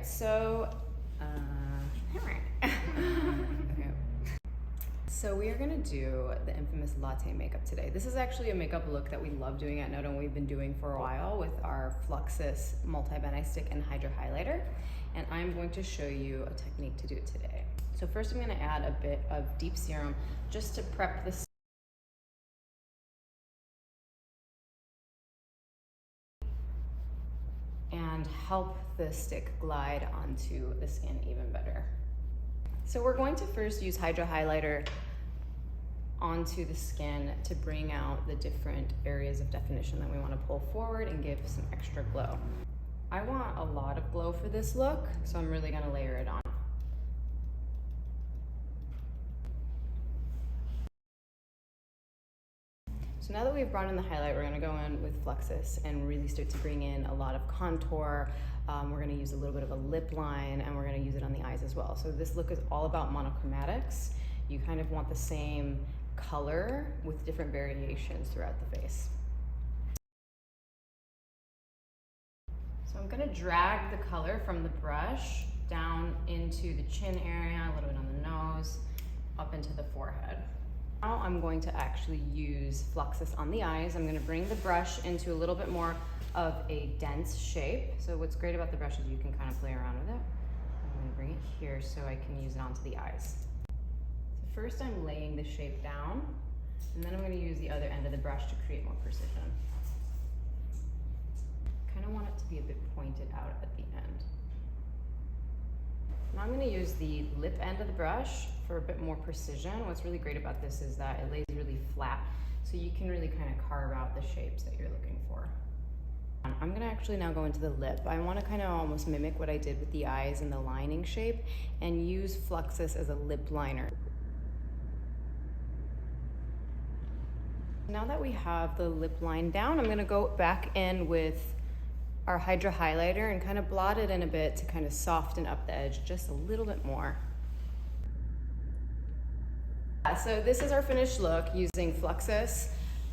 right, so, okay. So we are gonna do the infamous latte makeup today. This is actually a makeup look that we love doing at Noto and we've been doing for a while with our Fluxus multi-band stick and Hydra Highlighter. And I'm going to show you a technique to do it today. So first I'm gonna add a bit of deep serum just to prep the and help the stick glide onto the skin even better. So we're going to first use Hydra Highlighter onto the skin to bring out the different areas of definition that we want to pull forward and give some extra glow. I want a lot of glow for this look, so I'm really going to layer it on. So now that we've brought in the highlight, we're going to go in with Fluxus and really start to bring in a lot of contour. We're going to use a little bit of a lip line, and we're going to use it on the eyes as well. So this look is all about monochromatics. You kind of want the same color with different variations throughout the face. So I'm going to drag the color from the brush down into the chin area, a little bit on the nose, up into the forehead. Now I'm going to actually use Fluxus on the eyes. I'm going to bring the brush into a little bit more of a dense shape. So what's great about the brush is you can kind of play around with it. I'm going to bring it here so I can use it onto the eyes. So first I'm laying the shape down, and then I'm going to use the other end of the brush to create more precision. Kind of want it to be a bit pointed out at the end. Now I'm going to use the lip end of the brush for a bit more precision. What's really great about this is that it lays really flat, so you can really kind of carve out the shapes that you're looking for. I'm going to actually now go into the lip. I want to kind of almost mimic what I did with the eyes and the lining shape and use Fluxus as a lip liner. Now that we have the lip line down, I'm going to go back in with our Hydra Highlighter and kind of blot it in a bit to kind of soften up the edge just a little bit more. So this is our finished look using Fluxus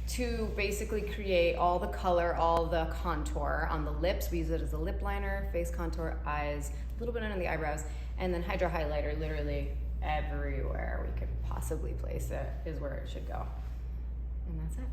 to basically create all the color, all the contour on the lips. We use it as a lip liner, face contour, eyes, a little bit on the eyebrows, and then Hydra Highlighter literally everywhere we could possibly place it is where it should go. And that's it.